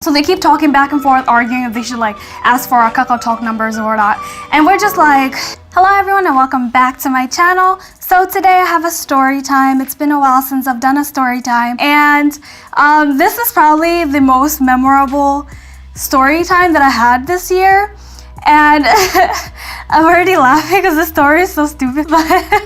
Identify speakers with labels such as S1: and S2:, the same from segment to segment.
S1: So they keep talking back and forth, arguing if they should like ask for our Kakao Talk numbers or not. And we're just like, hello everyone and welcome back to my channel. So today I have a story time. It's been a while since I've done a story time. And this is probably the most memorable story time that I had this year. And I'm already laughing because the story is so stupid, but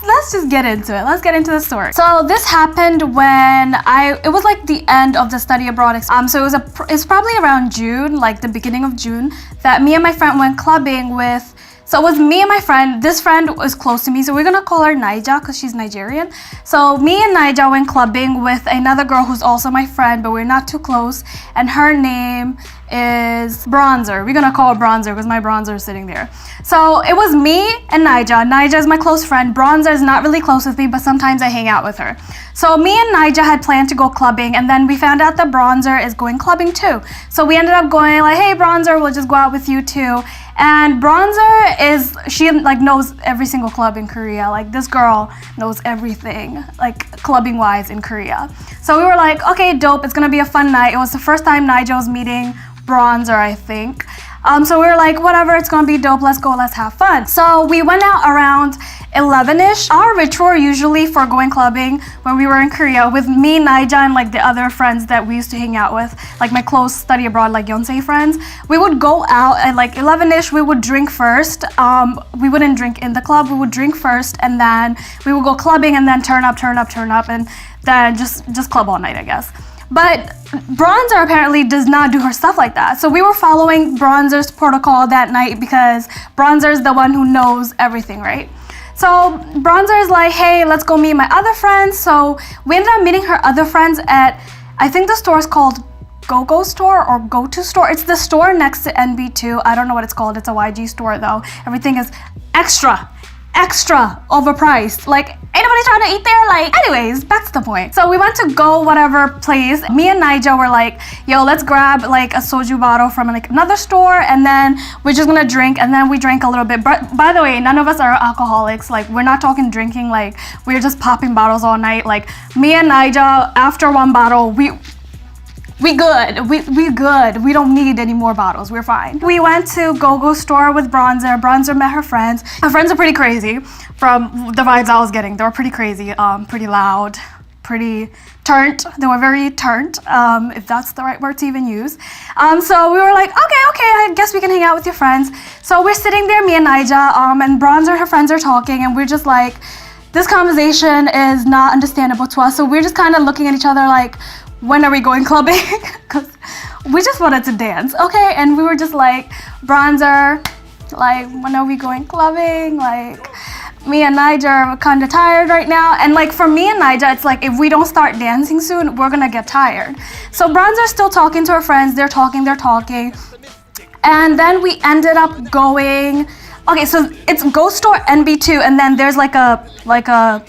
S1: let's just get into it. Let's get into the story. So this happened when it was like the end of the study abroad. So it's probably around June, like the beginning of June, that me and my friend went clubbing with. So it was me and my friend. This friend was close to me, so we're gonna call her Naija because she's Nigerian. So me and Naija went clubbing with another girl who's also my friend, but we're not too close. And her name is Bronzer. We're gonna call her Bronzer because my Bronzer is sitting there. So it was me and Naija. Naija is my close friend. Bronzer is not really close with me, but sometimes I hang out with her. So me and Naija had planned to go clubbing, and then we found out that Bronzer is going clubbing too. So we ended up going like, hey Bronzer, we'll just go out with you too. And Bronzer she like knows every single club in Korea. Like this girl knows everything, like clubbing wise in Korea. So we were like, okay, dope, it's gonna be a fun night. It was the first time Naija was meeting Bronzer, I think. So we were like, whatever, it's gonna be dope, let's go, let's have fun. So we went out around 11ish. Our ritual usually for going clubbing when we were in Korea with me, Naija, and like the other friends that we used to hang out with, like my close study abroad, like Yonsei friends, we would go out at like 11ish, we would drink first. We wouldn't drink in the club, we would drink first, and then we would go clubbing and then turn up, and then just club all night, I guess. But Bronzer apparently does not do her stuff like that. So we were following Bronzer's protocol that night because Bronzer is the one who knows everything, right? So Bronzer is like, hey, let's go meet my other friends. So we ended up meeting her other friends at, I think the store is called Go-Go Store or Go-To Store. It's the store next to NB2. I don't know what it's called. It's a YG store though. Everything is extra overpriced. Like, ain't nobody trying to eat there? Like, anyways, back to the point. So we went to go whatever place. Me and Naija were like, yo, let's grab like a soju bottle from like another store, and then we're just gonna drink. And then we drank a little bit. But by the way, none of us are alcoholics. Like, we're not talking drinking. Like, we're just popping bottles all night. Like, me and Naija, after one bottle, we good. We good. We don't need any more bottles. We're fine. We went to Go-Go Store with Bronzer. Bronzer met her friends. Her friends are pretty crazy from the vibes I was getting. They were pretty crazy, pretty loud, pretty turnt. They were very turnt, if that's the right word to even use. So we were like, okay, I guess we can hang out with your friends. So we're sitting there, me and Naija, and Bronzer and her friends are talking, and we're just like, this conversation is not understandable to us. So we're just kind of looking at each other like, when are we going clubbing? Because we just wanted to dance, okay? And we were just like, Bronzer, like, when are we going clubbing? Like, me and Naija are kind of tired right now. And like for me and Naija, it's like, if we don't start dancing soon, we're gonna get tired. So Bronzer's still talking to her friends. They're talking. And then we ended up going, okay, so it's Go Store NB2, and then there's like a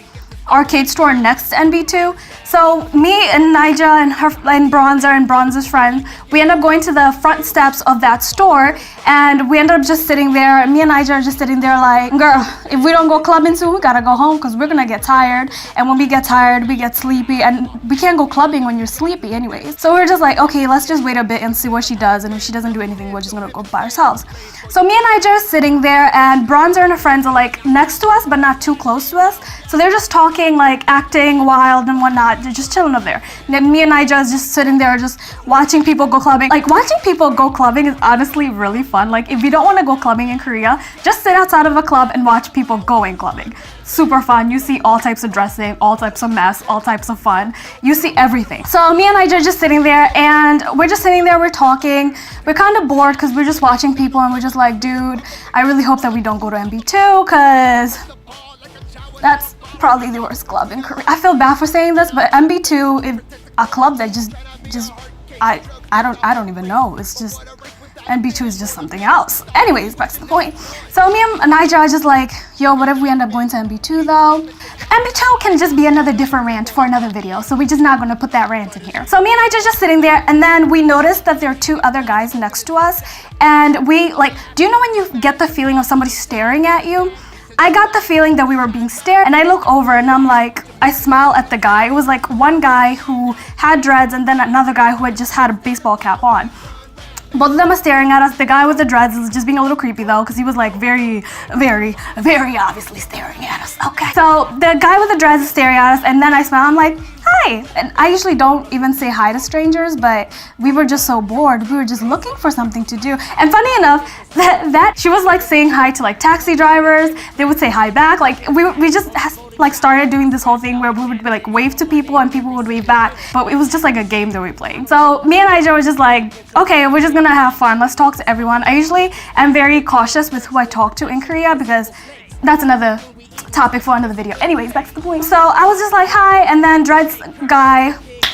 S1: arcade store next to NB2. So me and Naija and Bronzer's friend, we end up going to the front steps of that store, and we ended up just sitting there. Me and Naija are just sitting there like, girl, if we don't go clubbing soon, we gotta go home because we're gonna get tired. And when we get tired, we get sleepy, and we can't go clubbing when you're sleepy anyways. So we're just like, okay, let's just wait a bit and see what she does. And if she doesn't do anything, we're just gonna go by ourselves. So me and Naija are sitting there, and Bronzer and her friends are like next to us, but not too close to us. So they're just talking, like acting wild and whatnot. They're just chilling up there. And then me and Naija is just sitting there, just watching people go clubbing. Like, watching people go clubbing is honestly really fun. Like, if you don't want to go clubbing in Korea, just sit outside of a club and watch people going clubbing. Super fun. You see all types of dressing, all types of mess, all types of fun. You see everything. So me and Naija are just sitting there, and we're just sitting there, we're talking. We're kind of bored because we're just watching people, and we're just like, dude, I really hope that we don't go to MB2 because that's probably the worst club in Korea. I feel bad for saying this, but MB2 is a club that I don't even know. It's just, NB2 is just something else. Anyways, back to the point. So me and Naija are just like, yo, what if we end up going to MB2 though? MB2 can just be another different rant for another video, so we're just not gonna put that rant in here. So me and Naija are just sitting there, and then we noticed that there are two other guys next to us, and we like, do you know when you get the feeling of somebody staring at you? I got the feeling that we were being stared, and I look over and I'm like, I smile at the guy. It was like one guy who had dreads and then another guy who had just had a baseball cap on. Both of them are staring at us. The guy with the dreads is just being a little creepy though, because he was like very, very, very obviously staring at us. Okay. So the guy with the dreads is staring at us, and then I smile. I'm like, hi. And I usually don't even say hi to strangers, but we were just so bored. We were just looking for something to do. And funny enough, that she was like saying hi to like taxi drivers. They would say hi back. Like we just like started doing this whole thing where we would be like wave to people and people would wave back, but it was just like a game that we played. So me and Ija were just like, okay, we're just gonna have fun. Let's talk to everyone. I usually am very cautious with who I talk to in Korea because that's another topic for another video. Anyways, back to the point. So I was just like, hi, and then dreads guy,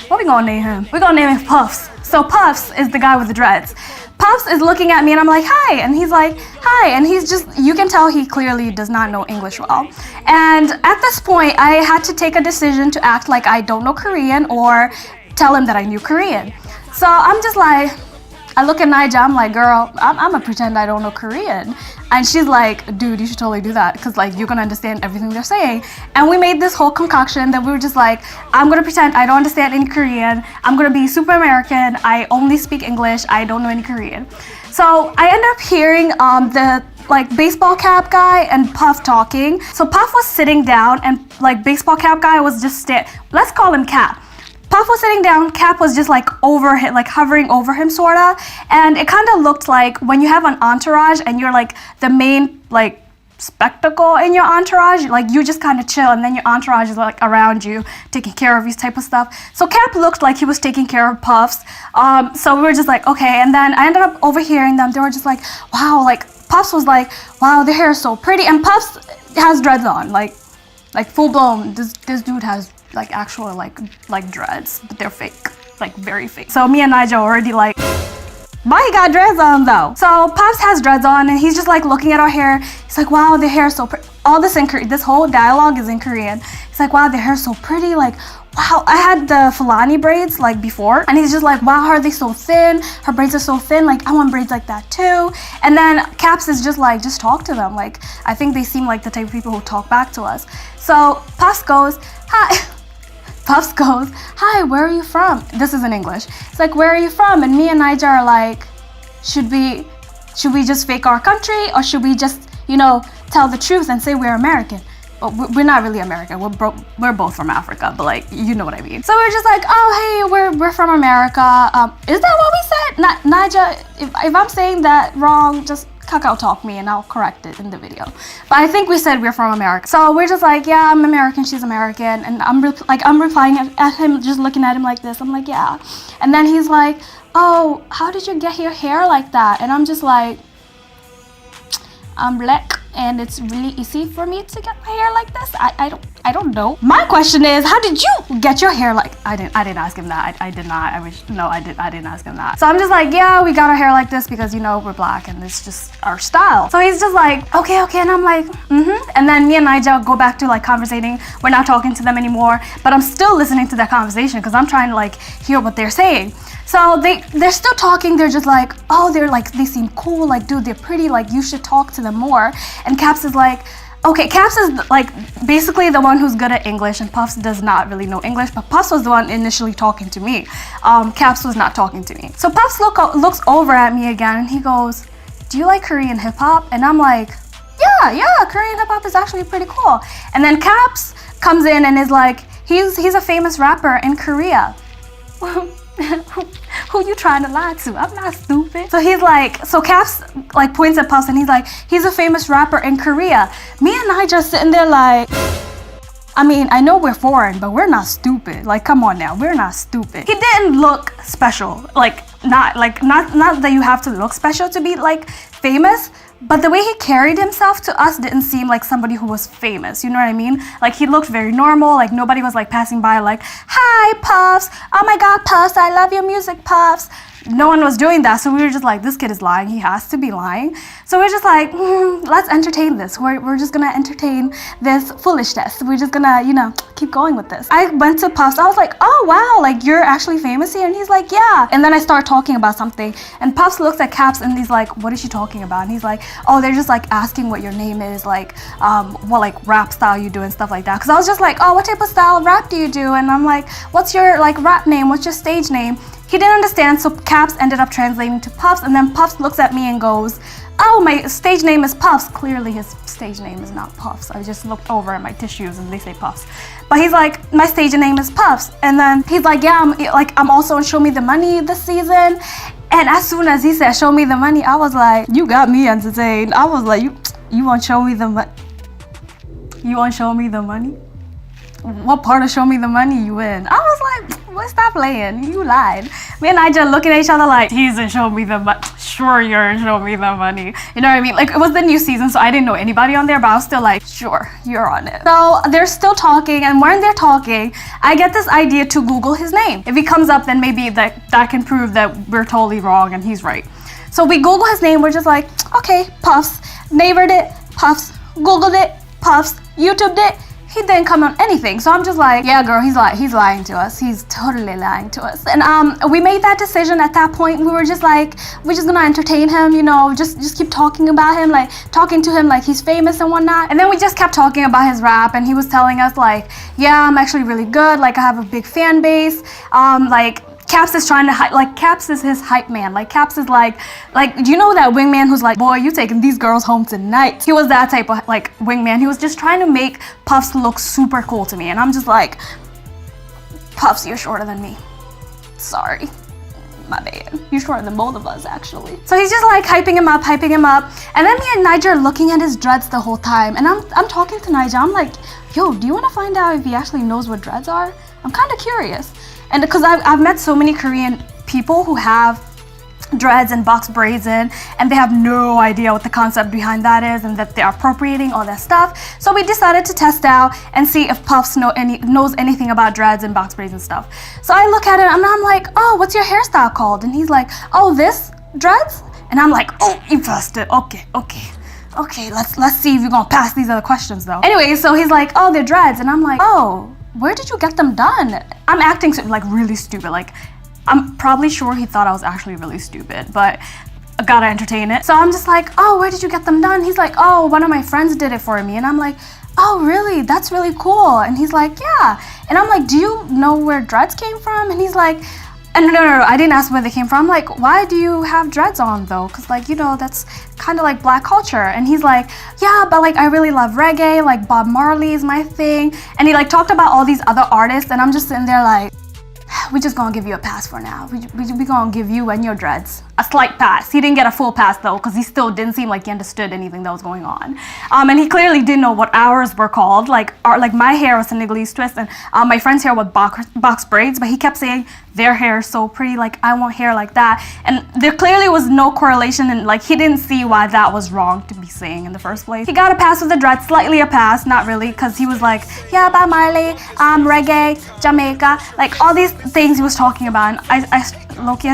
S1: what we gonna name him? We're gonna name him Puffs. So Puffs is the guy with the dreads. Puffs is looking at me and I'm like, hi, and he's like, hi, and he's just, you can tell he clearly does not know English well. And at this point, I had to take a decision to act like I don't know Korean or tell him that I knew Korean. So I'm just like, I look at Naija, I'm like, girl, I'm gonna pretend I don't know Korean. And she's like, dude, you should totally do that because like you're gonna understand everything they're saying. And we made this whole concoction that we were just like, I'm gonna pretend I don't understand any Korean. I'm gonna be super American. I only speak English. I don't know any Korean. So I ended up hearing the like baseball cap guy and Puff talking. So Puff was sitting down and like baseball cap guy was just let's call him Cap. Puff was sitting down, Cap was just like over him, like hovering over him sorta. And it kind of looked like when you have an entourage and you're like the main like spectacle in your entourage, like you just kind of chill and then your entourage is like around you taking care of you type of stuff. So Cap looked like he was taking care of Puffs. So we were just like, okay. And then I ended up overhearing them. They were just like, wow, like Puffs was like, wow, their hair is so pretty. And Puffs has dreads on, like full blown. This dude has like actual like dreads, but they're fake, like very fake. So me and Nigel already like, why he got dreads on though? So Puffs has dreads on and he's just like looking at our hair. He's like, wow, their hair is so pretty. All this in Korean, this whole dialogue is in Korean. He's like, wow, their hair is so pretty. Like, wow, I had the Fulani braids like before. And he's just like, wow, how are they so thin? Her braids are so thin. Like, I want braids like that too. And then Caps is just like, just talk to them. Like, I think they seem like the type of people who talk back to us. So Puffs goes, hi. Puffs goes, hi, where are you from? This is in English. It's like, where are you from? And me and Nigel are like, should we just fake our country or should we just, you know, tell the truth and say we're American? Well, we're not really American. We're both from Africa, but like, you know what I mean. So we're just like, oh, hey, we're from America. Is that what we said? Nigel, if I'm saying that wrong, just Kakao talk me and I'll correct it in the video. But I think we said we're from America. So we're just like, yeah, I'm American, she's American. And I'm replying at him, just looking at him like this. I'm like, yeah. And then he's like, oh, how did you get your hair like that? And I'm just like, I'm black and it's really easy for me to get my hair like this. I don't know. My question is, how did you get your hair like? I didn't ask him that. I did not. I didn't ask him that. So I'm just like, yeah, we got our hair like this because, you know, we're black and it's just our style. So he's just like, okay. And I'm like, And then me and Nigel go back to like conversating. We're not talking to them anymore, but I'm still listening to that conversation because I'm trying to like hear what they're saying. So they're still talking. They're just like, oh, they seem cool. Like, dude, they're pretty. Like, you should talk to them more. And Caps is like, okay, Caps is like basically the one who's good at English and Puffs does not really know English, but Puffs was the one initially talking to me. Caps was not talking to me. So Puffs looks over at me again and he goes, do you like Korean hip hop? And I'm like, yeah, Korean hip hop is actually pretty cool. And then Caps comes in and is like, he's a famous rapper in Korea. Who you trying to lie to? I'm not stupid. So he's like, so Caps like points at Puffs and he's like, he's a famous rapper in Korea. Me and I just sitting there like, I mean, I know we're foreign, but we're not stupid. Like, come on now, we're not stupid. He didn't look special. Like, not that you have to look special to be like famous, but the way he carried himself to us didn't seem like somebody who was famous, you know what I mean? Like, he looked very normal, like nobody was like passing by like, hi, Puffs, oh my god, Puffs, I love your music, Puffs. no one was doing that. So we were just like, this kid is lying. He has to be lying. So we're just like, let's entertain this. We're just gonna entertain this foolishness. We're just gonna, keep going with this. I went to Puffs. I was like, oh wow, like you're actually famous here? And he's like, yeah. And then I start talking about something, and Puffs looks at Caps and he's like, what is she talking about? And he's like, oh, they're just like asking what your name is, like what like rap style you do and stuff like that. Because I was just like, oh, what type of style of rap do you do? And I'm like, what's your like rap name? What's your stage name? He didn't understand, so Caps ended up translating to Puffs, and then Puffs looks at me and goes, oh, my stage name is Puffs. Clearly his stage name is not Puffs. I just looked over at my tissues and they say Puffs. But he's like, my stage name is Puffs. And then he's like, yeah, I'm also on Show Me the Money this season. And as soon as he said Show Me the Money, I was like, you got me entertained. I was like, you want to show me the money? You want to show me the money? What part of Show Me the Money you in? I was like, well, stop playing. You lied. Me and I just looking at each other like, he's in Show Me the Money. Sure, you're in Show Me the Money. You know what I mean? Like, it was the new season, so I didn't know anybody on there, but I was still like, sure, you're on it. So they're still talking, and when they're talking, I get this idea to Google his name. If he comes up, then maybe that can prove that we're totally wrong and he's right. So we Google his name. We're just like, okay, Puffs. Neighbored it, Puffs. Googled it, Puffs. YouTubed it. He didn't come on anything. So I'm just like, yeah, girl, he's lying to us. He's totally lying to us. And we made that decision at that point. We were just like, we're just gonna entertain him, just keep talking about him, like talking to him like he's famous and whatnot. And then we just kept talking about his rap, and he was telling us like, yeah, I'm actually really good. Like I have a big fan base. Like Caps is trying to Caps is his hype man. Like Caps is like you know that wingman who's like, boy, you taking these girls home tonight. He was that type of like wingman. He was just trying to make Puffs look super cool to me, and I'm just like, Puffs, you're shorter than me. Sorry, my bad. You're shorter than both of us actually. So he's just like hyping him up, and then me and Niger are looking at his dreads the whole time, and I'm talking to Niger. I'm like, yo, do you want to find out if he actually knows what dreads are? I'm kind of curious. And because I've met so many Korean people who have dreads and box braids in, and they have no idea what the concept behind that is, and that they're appropriating all that stuff. So we decided to test out and see if Puffs knows anything about dreads and box braids and stuff. So I look at it and I'm like, oh, what's your hairstyle called? And he's like, oh, this dreads? And I'm like, oh, you passed it. Okay, let's see if you're gonna pass these other questions though. Anyway, so he's like, oh, they're dreads, and I'm like, oh, where did you get them done? I'm acting like really stupid. Like, I'm probably sure he thought I was actually really stupid, but I gotta entertain it. So I'm just like, oh, where did you get them done? He's like, oh, one of my friends did it for me. And I'm like, oh, really? That's really cool. And he's like, yeah. And I'm like, do you know where dreads came from? And he's like, and no, I didn't ask where they came from. I'm like, why do you have dreads on though? Because like, that's kind of like black culture. And he's like, yeah, but like I really love reggae, like Bob Marley is my thing. And he like talked about all these other artists, and I'm just sitting there like, we just gonna give you a pass for now. We gonna give you and your dreads a slight pass. He didn't get a full pass though, because he still didn't seem like he understood anything that was going on. And he clearly didn't know what ours were called. Like my hair was a Niggalese twist, and my friend's hair was box braids, but he kept saying their hair is so pretty, like I want hair like that. And there clearly was no correlation, and like he didn't see why that was wrong to be saying in the first place. He got a pass with the dreads, slightly a pass, not really, because he was like, yeah, Bob Marley, reggae, Jamaica, like all these things he was talking about, and I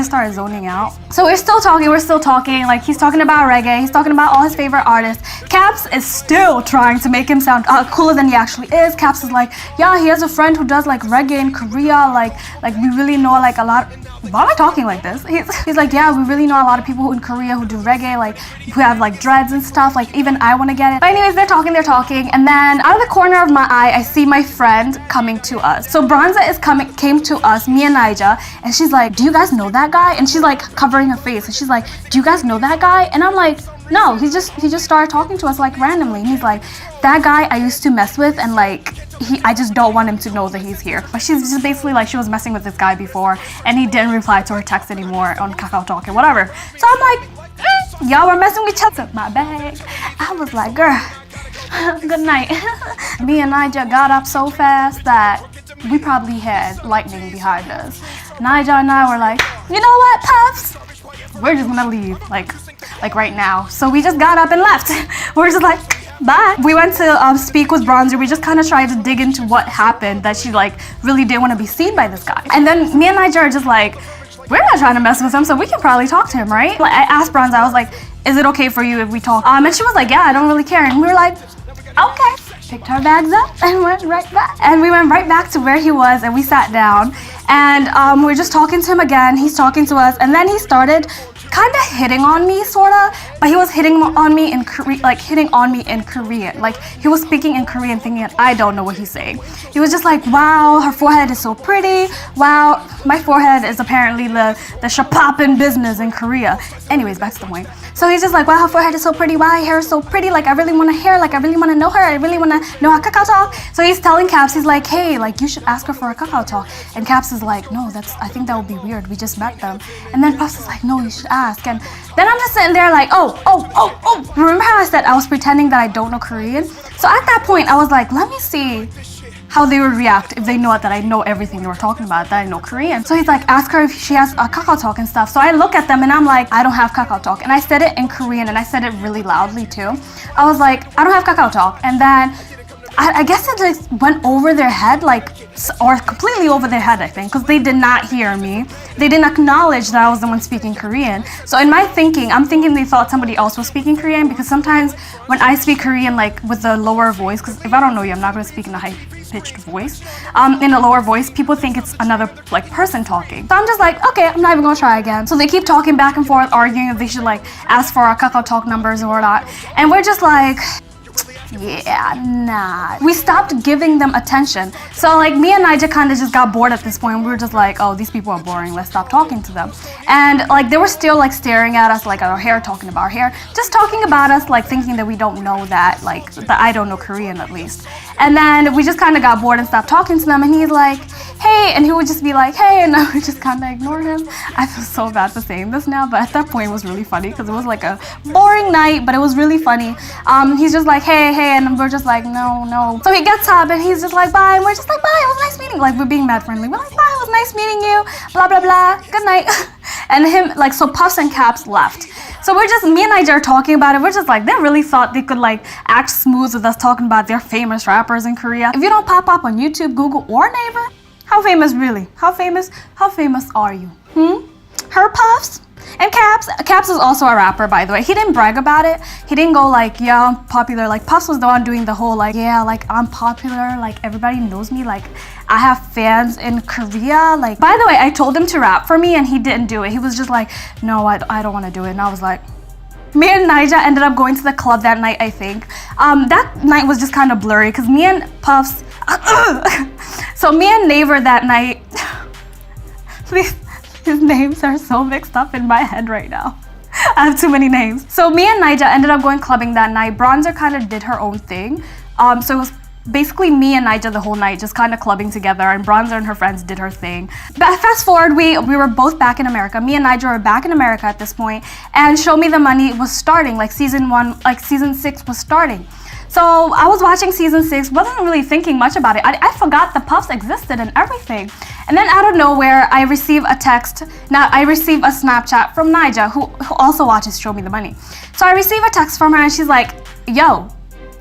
S1: started zoning out. So we're still talking, like he's talking about reggae, he's talking about all his favorite artists. Caps is still trying to make him sound cooler than he actually is. Caps is like, yeah, he has a friend who does like reggae in Korea, like we really know like a lot. Why am I talking like this? He's like, yeah, we really know a lot of people in Korea who do reggae, like who have like dreads and stuff, like even I want to get it. But anyways, they're talking, and then out of the corner of my eye, I see my friend coming to us. So Bronza came to us, me and Nija, and she's like, do you guys know that guy? And she's like covering her face, and she's like, do you guys know that guy? And I'm like, no, he just started talking to us like randomly, and he's like, that guy I used to mess with, and like I just don't want him to know that he's here. But she's just basically like, she was messing with this guy before, and he didn't reply to her text anymore on Kakao Talk or whatever. So I'm like, y'all were messing with each other. My bag. I was like, girl, good night. Me and Nija got up so fast that we probably had lightning behind us. Nija and I were like, you know what, Puffs? We're just gonna leave, like right now. So we just got up and left. We're just like, bye. We went to speak with Bronzer. We just kind of tried to dig into what happened, that she like really didn't want to be seen by this guy. And then me and Nigel are just like, we're not trying to mess with him, so we can probably talk to him, right? Like, I asked Bronze, I was like, is it okay for you if we talk? And she was like, yeah, I don't really care. And we were like, okay. Picked our bags up and went right back. And we went right back to where he was and we sat down. And we were just talking to him again. He's talking to us. And then he started kind of hitting on me, sort of. But he was hitting on me in Korean, like hitting on me in Korean. Like he was speaking in Korean thinking I don't know what he's saying. He was just like, wow, her forehead is so pretty. Wow, my forehead is apparently the shapapin business in Korea. Anyways, back to the point. So he's just like, wow, her forehead is so pretty. Wow, her hair is so pretty. Like I really want to hair. Like I really want to know her. I really want to know her kakao talk. So he's telling Caps, he's like, hey, like you should ask her for a kakao talk. And Caps is like, no, I think that would be weird. We just met them. And then Puffs is like, no, you should ask. And then I'm just sitting there like, oh. Remember how I said I was pretending that I don't know Korean? So at that point, I was like, let me see how they would react if they know that I know everything they were talking about, that I know Korean. So he's like, ask her if she has a kakao talk and stuff. So I look at them and I'm like, I don't have kakao talk. And I said it in Korean and I said it really loudly too. I was like, I don't have kakao talk. And then I guess it just went over their head, like, or completely over their head, I think, because they did not hear me. They didn't acknowledge that I was the one speaking Korean. So in my thinking, I'm thinking they thought somebody else was speaking Korean, because sometimes when I speak Korean, like, with a lower voice, because if I don't know you, I'm not going to speak in a high-pitched voice. In a lower voice, people think it's another, like, person talking. So I'm just like, okay, I'm not even going to try again. So they keep talking back and forth, arguing if they should, like, ask for our kakao talk numbers or not. And we're just like, yeah, nah. We stopped giving them attention. So like me and Nigel kind of just got bored at this point. We were just like, oh, these people are boring. Let's stop talking to them. And like they were still like staring at us, like at our hair, talking about our hair, just talking about us, like thinking that we don't know that, like that I don't know Korean at least. And then we just kind of got bored and stopped talking to them. And he's like, hey, and he would just be like, hey, and I would just kind of ignore him. I feel so bad for saying this now, but at that point it was really funny because it was like a boring night, but it was really funny. He's just like, hey, and we're just like, no. So he gets up and he's just like, bye, and we're just like, bye, it was nice meeting you. Like we're being mad friendly. We're like, bye, it was nice meeting you, blah, blah, blah, good night. And him, like, so Puffs and Caps left. So we're just, me and Nigel are talking about it. We're just like, they really thought they could like act smooth with us talking about their famous rappers in Korea. If you don't pop up on YouTube, Google, or Naver, how famous really? How famous are you? Her, Puffs? And Caps is also a rapper, by the way. He didn't brag about it. He didn't go like, yeah, I'm popular. Like Puffs was the one doing the whole like, yeah, like I'm popular. Like everybody knows me. Like I have fans in Korea. Like, by the way, I told him to rap for me and he didn't do it. He was just like, no, I don't want to do it. And I was like, me and Nija ended up going to the club that night, I think. That night was just kind of blurry because me and Puffs, so me and Naver that night, his names are so mixed up in my head right now. I have too many names. So me and Nija ended up going clubbing that night. Bronzer kind of did her own thing. So it was basically me and Nija the whole night just kind of clubbing together, and Bronzer and her friends did her thing. But fast forward, we were both back in America. Me and Nija were back in America at this point, and Show Me the Money was starting, like season 6 was starting. So I was watching season 6, wasn't really thinking much about it. I forgot the Puffs existed and everything. And then out of nowhere, I receive a text. Now I receive a Snapchat from Nija, who also watches Show Me the Money. So I receive a text from her and she's like, yo,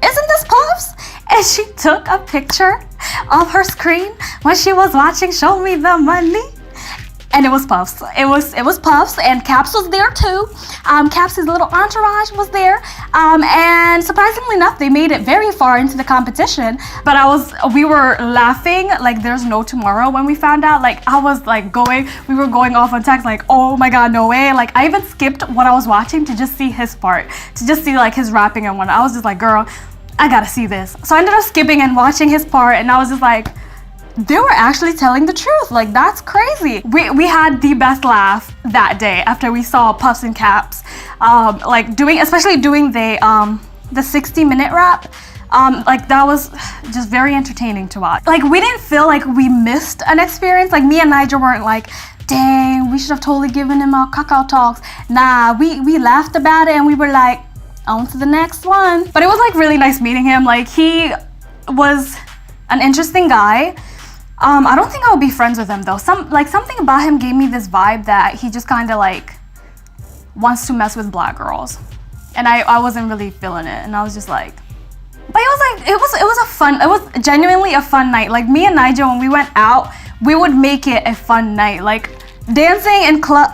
S1: isn't this Puffs? And she took a picture of her screen when she was watching Show Me the Money. And it was Puffs. It was Puffs, and Caps was there too. Caps' little entourage was there. And surprisingly enough, they made it very far into the competition. But we were laughing like there's no tomorrow when we found out. Like I was like we were going off on text like, oh my God, no way. Like I even skipped what I was watching to just see his part, to just see like his rapping and whatnot. I was just like, girl, I gotta see this. So I ended up skipping and watching his part, and I was just like, they were actually telling the truth. Like that's crazy. We had the best laugh that day after we saw Puffs and Caps especially doing the 60-minute rap. Like that was just very entertaining to watch. Like we didn't feel like we missed an experience. Like me and Nigel weren't like, dang, we should have totally given him our kakao talks. Nah, we laughed about it and we were like, on to the next one. But it was like really nice meeting him. Like he was an interesting guy. I don't think I would be friends with him though. Something about him gave me this vibe that he just kind of like wants to mess with black girls, and I wasn't really feeling it. And I was just like, but it was genuinely a fun night. Like me and Nigel, when we went out, we would make it a fun night. Like dancing in club.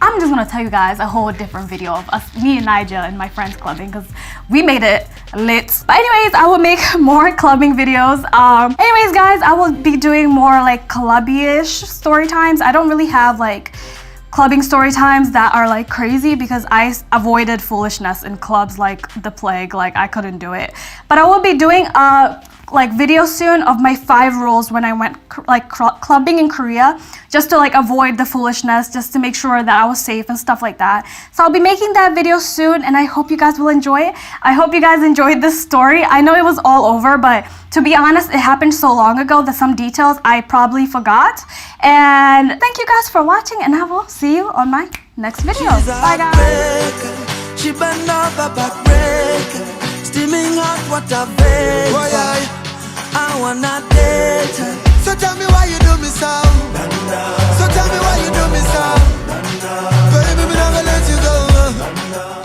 S1: I'm just gonna tell you guys a whole different video of us, me and Nigel and my friends clubbing, because we made it lit. But anyways, I will make more clubbing videos. Anyways guys, I will be doing more like clubby-ish story times. I don't really have like clubbing story times that are like crazy because I avoided foolishness in clubs like the plague. Like I couldn't do it. But I will be doing like video soon of my 5 rules when I went like clubbing in Korea, just to like avoid the foolishness, just to make sure that I was safe and stuff like that. So I'll be making that video soon, and I hope you guys will enjoy it. I hope you guys enjoyed this story. I know it was all over, but to be honest, it happened so long ago that some details I probably forgot. And thank you guys for watching, and I will see you on my next video. Bye guys.
S2: She bend over backbreaker, steaming hot water vapor. I wanna date her. So tell me why you do me so. So tell me why you do me so. Baby, me never let you go.